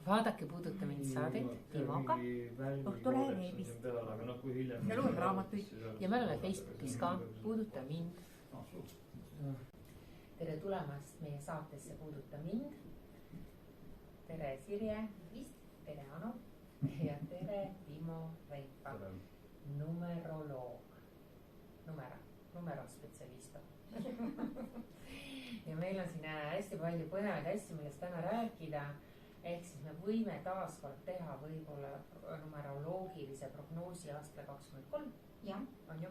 vaadake Puuduta mind saadet Timoga Õhtulehe veebis ja loen raamatuid ja me oleme Facebookis ka Puuduta mind. Tere tulemast meie saatesse Puuduta mind. Tere Sirje, tere Anu ja tere Timo Reipa, numeroloog, numerospetsialist. Ja meil on siin hästi palju põnevaid asju, millest täna rääkida. Ehk siis me võime taaskord teha võib-olla numeroloogilise prognoosi aastale 23. Ja. On ju?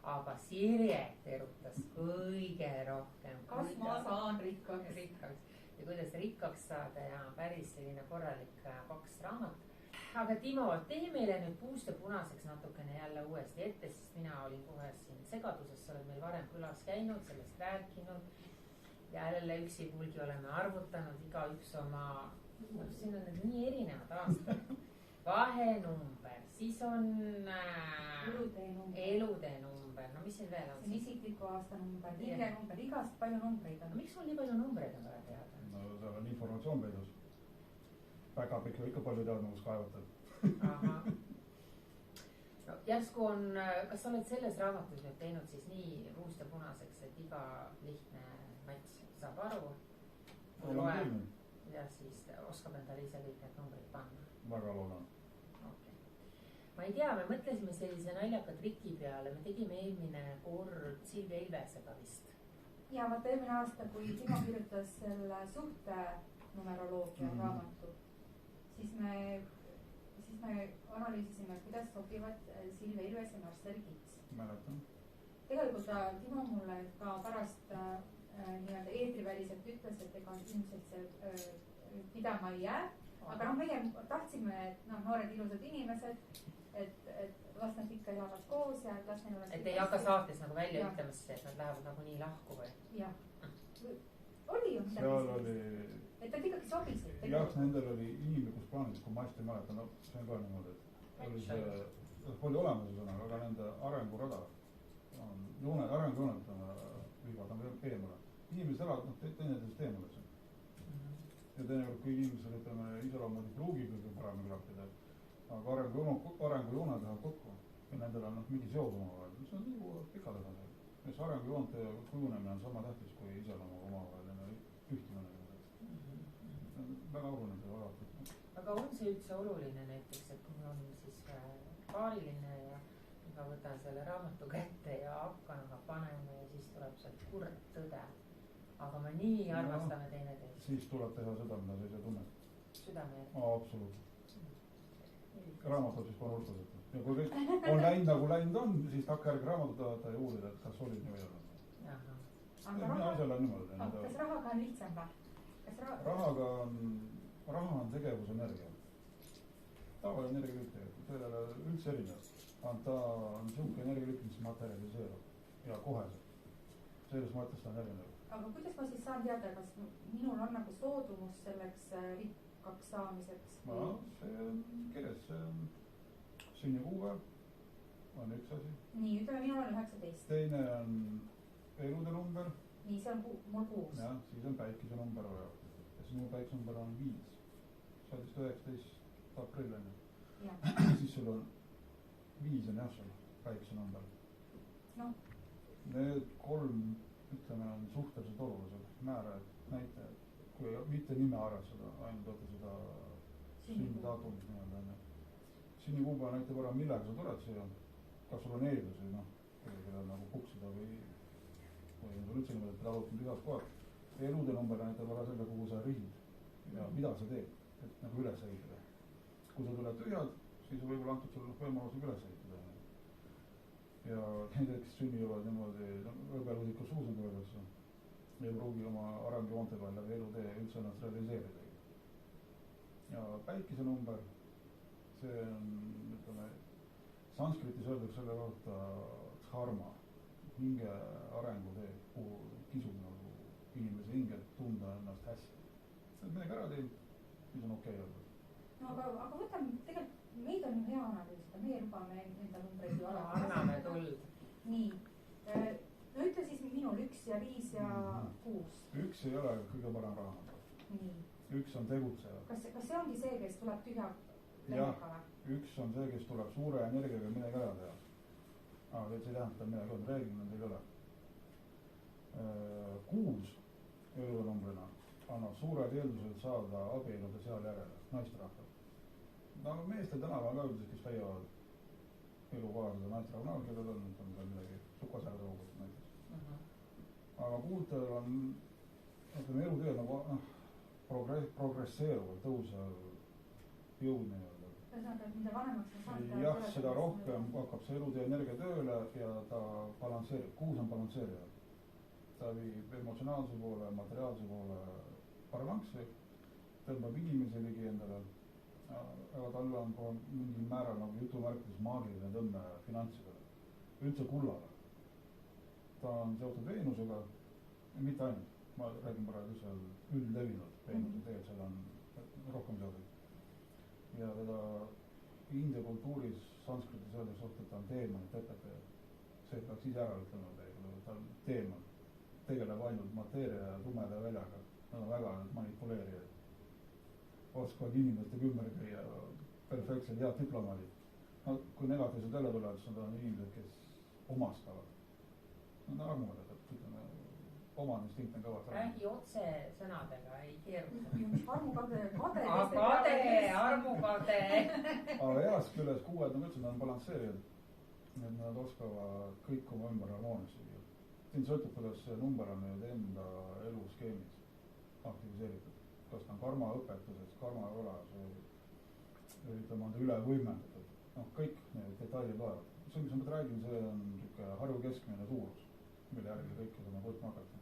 Aga Sirje terutas kõige rohkem. Kas ma saan rikkaks? Ja kuidas rikkaks saada ja päris selline korralik 2 raamat. Aga Timo, tee meile nüüd puust ja punaseks natukene jälle uuesti ette, sest mina olin kohe siin segaduses, sa oled meil varem külas käinud, sellest rääkinud. Jälle üksipulgi oleme arvutanud iga üks oma, siin on need nii erinevad aastad. Vahenumber, siis on elutee number, no mis siin veel on? See on isikliku aasta number, hinge number, igast palju numbreid on. No, miks sul nii palju numbreid on vaja teada? No seal on informatsioon peidus. Päkapikk ikka palju teadmavus kaevatud. Aha. No, järsku on, kas sa oled selles raamatus nüüd teinud siis nii puust ja punaseks, et iga lihtne mats saab aru? Ja siis oskab endale ise kõik need numbrid panna. Väga loodan. Okay. Ma ei tea, me mõtlesime sellise naljaka triki peale, me tegime eelmine kord Silvia Ilvesega vist. Ja vaata eelmine aasta, kui Timo kirjutas selle suhte numeroloogia raamatu, siis me analüüsisime, kuidas sobivad Silvia Ilves ja Marcel Kits. Mäletan. Tegelikult Timo mulle ka pärast nii-öelda eetriväliselt ütles, et ega ilmselt see pidama ei jää. Aga meie tahtsime, et noored ilusad inimesed, et las nad ikka elavad koos ja las neil oleks... Et ei hakka saates nagu välja ütlemas, et nad lähevad nagu nii lahku või? Jah. Oli ju midagi sellist. Et nad ikkagi sobisid. Jah, nendel oli inimlikus plaanis, kui ma hästi mäletan, no see on ka niimoodi, et oli see oli olemas sõna, aga nende arengurada on arengujooned viivad on eemale. Inimesed elavad teineteisest eemale siin. Ja teinekord, kui inimesel iseloomulik pruugib kõige paremini klappida, aga arengujooned lähevad kokku ja nendel on mingi seos omavahel. See on nagu pikad edasi. Mis arengujoonte kujunemine on sama tähtis kui iseloomu omavahel ühtimine. See on väga oluline seda vaadata. Aga on see üldse oluline näiteks, et kui on siis paariline ja ma võtan selle raamatu kätte ja hakkan aga panema ja siis tuleb sealt kurb tõde. Aga me nii armastame teineteist. Siis tuleb teha seda, mida sa ise tunned. Südame. Absoluutselt. Raamatut siis pole urtuseta. Ja kui kõik on läinud nagu läinud on, siis hakka järgi raamatut vaadata ja uurida, et kas olid nii või ei ole. Mina asjal on niimoodi. Kas rahaga on lihtsam või? Raha on tegevusenergia. Tavaline energialükk tegelikult. See ei ole üldse erinev. Ta on siuke energialükk, mis materialiseerub ja koheselt. Selles mõttes ta on erinev. Aga kuidas ma siis saan teada, kas minul on nagu soodumus selleks rikkaks saamiseks? No, see on kirjas, see on sünnikuupäev, on üks asi. Nii, ütleme, minul on 19. Teine on elude number. Nii, see on mul 6. Ja, siis on päikese number vaja. Ja sinu päikese number on 5. See on 19. aprill on ju. Siis sul on 5 on jah sul päikese number. No. Need 3 ütleme on suhteliselt olulised määrad, näitajad, kui mitte nime arvestada, ainult võtta seda sünnidaatumist nii-öelda. Sünnikuupäeva näitab ära, millega sa tuled siia, kas sul on eeldusi, kellel on nagu puksida või sul üldse niimoodi, et talutanud igas kohas. Elude number näitab ära selle, kuhu sa rihid ja mida sa teed, et nagu üles ehitada. Kui sa tuled tühjad, siis võib-olla antud sul võimalus üles ehitada. Ja need, kes sünnivad niimoodi, võbelusiku suus on tulevasse, ei pruugi oma arengujoonte peal läbi elutee üldse ennast realiseerida. Ja päikese number, see on, ütleme, sanskritis öeldakse selle kohta dharma, hinge arengutee, kuhu kisub nagu inimese hinge tunda ennast hästi. See on midagi ära teinud, siis on okei öelda. No aga võtame, tegelikult meid on hea analüüsida, meie lubame enda numbreid ju alati. Anname tuld. Nii, no ütle siis minul 1 ja 5 ja 6. 1 ei ole kõige parem raha. Nii, üks on tegutseja. kas see ongi see, kes tuleb tühja lehega või? Üks on see, kes tuleb suure energiaga midagi ära teha. Aga see ei tähenda, et midagi on, reeglina see ei ole. 6 elunumbrina annab suured eeldused saada abieluda seal järele, naisterahval. No meestel tänaval ka üldiselt, kes leiavad elukaaslased naisterahval, kellel on seal midagi sukasääre toogud näiteks. Aga kuultel on, ütleme, elutee nagu progresseeruv, tõusev jõud nii-öelda. Ühesõnaga, et mida vanemaks sa saad. Jah, seda rohkem hakkab see elutee energia tööle ja ta balansseerib. 6 on balansseerija. Ta viib emotsionaalse poole, materiaalse poole balanssi, tõmbab inimese ligi endale. Aga tal on kohe mingil määral nagu jutumärkides maagiline tõmme finantsidele, üldse kullale. Ta on seotud Veenusega, mitte ainult, ma räägin praegu seal üldlevinud Veenusega, tegelikult seal on rohkem seotud. Ja teda India kultuuris, sanskritis öeldakse oht, et ta on teemani tepeteja. See peaks ise ära ütlema teile, ta on teeman, tegeleb ainult mateeria ja tumeda väljaga. Nad on väga manipuleerijad. Oskavad inimestega ümber käia, perfektsed, head diplomaadid. No, kui negatiivsed jälle tulevad, siis nad on inimesed, kes omastavad. Nad on armudad, et ütleme, omaninstinkt on kõvasti. Räägi otse sõnadega, ei keeruta. Armukade. Armukade. Aga heast küljest 6, nagu ütlesin, nad on balansseerijad. Nad oskavad kõik oma ümber harmooniasse viia. Siin sõltub, kuidas see number on nüüd enda eluskeemis aktiviseeritud. Kas ta on karmaõpetuses, karmaõlas või ütleme, on ta üle võimendatud. Kõik need detailid loevad. See, mis ma räägin, see on Harju keskmine suurus, mille järgi kõike saame võtma hakata.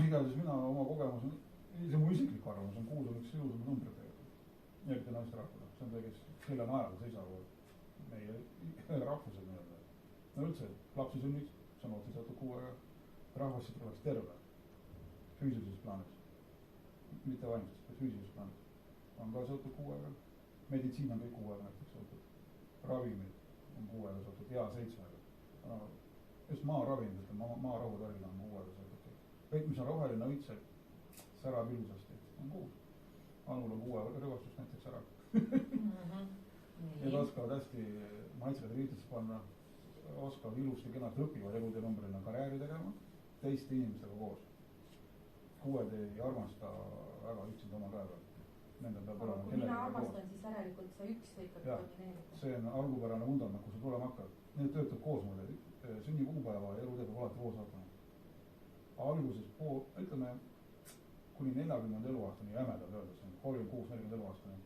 Igatahes mina oma kogemus, see mu isiklik arvamus on 6 on üks ilusama numbri tegelikult. Eriti naisterahvale. See on see, kes kelle najal seisavad meie rahvused nii-öelda. No üldse, lapsi sünniks, see on otseselt 6-ga. Rahvastik oleks terve. Füüsilises plaanis. Mitte vaimses, vaid füüsilises plaanis. On ka seotud 6-ga. Meditsiin on kõik 6-ga näiteks seotud. Ravimid on 6-ga seotud, hea 7-ga. Just maaravimid, maarahutärgid on 6-ga seotud. Kõik, mis on roheline õitseb, särab ilusasti, on 6. Anul on 6 rõvastus näiteks särab. Need oskavad hästi maitsed riitesse panna, oskavad ilusti kenasti õpivad elude numbrina karjääri tegema, teiste inimestega koos. 6 ei armasta väga üksinda oma käega. Nendel peab olema kui mina armastan, siis järelikult see 1 võib ikkagi domineerida. See on algupärane vundament, kus see tulema hakkab. Need töötab koos mulle. Sünnikuupäeva ja elude peab alati koos hakkama. Alguses ütleme kuni 40 eluaastani jämedalt öeldes, 36-40 eluaastani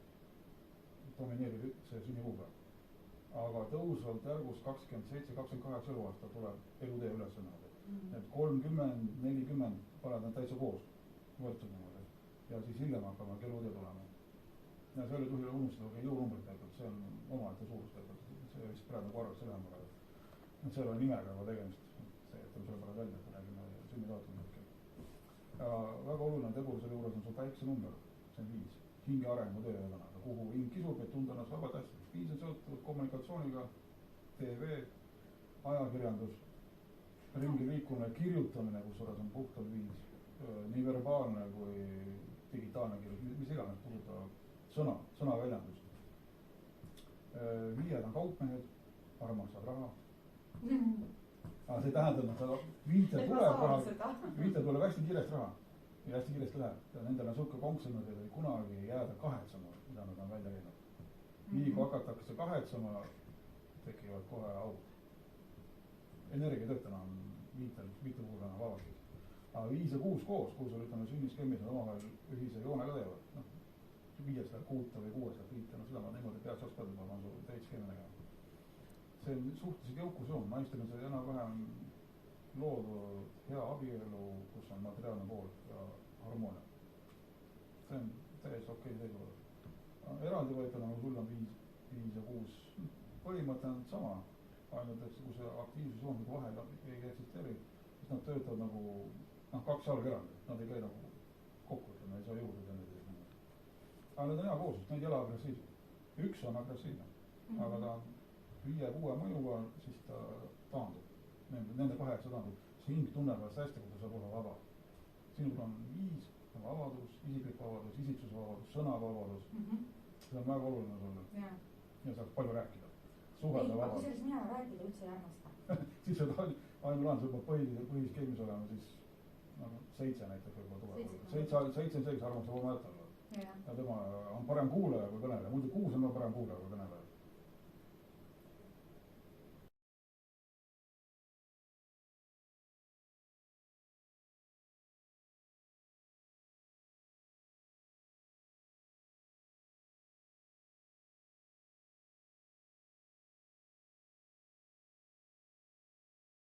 domineerib see sünnikuupäev. Aga tõusvalt järgus 27-28 eluaasta tuleb elutee ülesanne. Need 30-40 paned nad täitsa koos, võrdsed niimoodi. Ja siis hiljem hakkavad elutee tulema. Ja see oli tuhile unustada ka jõunumbrit tegelikult, see on omaette suurus tegelikult. See vist praegu korraks ei lähe mulle. See ei ole nimega juba tegemist. See jätame selle peale välja, kui räägime sünnidaatumine hetkel. Ja väga oluline tegur selle juures on sul päikse number, see on 5. Hinge arengu töö edanaga, kuhu hing kisub, et tunda ennast vabad hästi. 5 on seotud kommunikatsiooniga, TV, ajakirjandus, ringi liikumine, kirjutamine, kusjuures on puhtalt 5. Nii verbaalne kui digitaalne kirjut, mis iganes puudutab sõnaväljendust. 5 on kaupmehed, armastavad raha. Aga see tähendab, et viitel tuleb hästi kiiresti raha ja hästi kiiresti läheb. Ja nendel on suhke konksõnad, et ei kunagi jääda kahetsema, mida nad on välja käinud. Nii kui hakatakse kahetsema, tekivad kohe aud. Energiatöötena on viitel puhul on vabastik. Aga 5 ja 6 koos, kus on ütleme sünniskemmid on omavahel ühise joonega teevad. 5 läheb 6 või 6 läheb 5, seda ma niimoodi peaks oskada, ma olen sul teid skeemi nägema. See on suhteliselt jõukus joon, naistel on see enam-vähem loodud hea abielu, kus on materiaalne pool ja harmoonia. See on täiesti okei seisukoht. Eraldi võetuna, nagu sul on 5 ja 6, põhimõte on sama, ainult et kui see aktiivsusjoonide vahel ei eksisteeri, siis nad töötavad nagu 2 jalgerandi, nad ei käi nagu kokku, ütleme, ei saa juurde teineteisega. Aga need on hea koosus, neid ei ole agressiivsed. 1 on agressiivne, aga ta 5-6 mõjuga, siis ta taandub. Nende 8 taandub. See hing tunneb hästi, kui ta saab olla vaba. Sinul on 5 vabadus, isiklik vabadus, isiksusvabadus, sõnavabadus. See on väga oluline sulle. Ja saaks palju rääkida. Suhelda vabadus. Kusjuures mina rääkida üldse ei armasta. Siis on ainulaan, see juba põhiskeemis olema, siis 7 näiteks võib-olla tuleb. 7 on see, kes armastab oma jätala. Ja tema on parem kuulaja kui kõneleja. Muidu 6 on parem kuulaja kui kõneleja.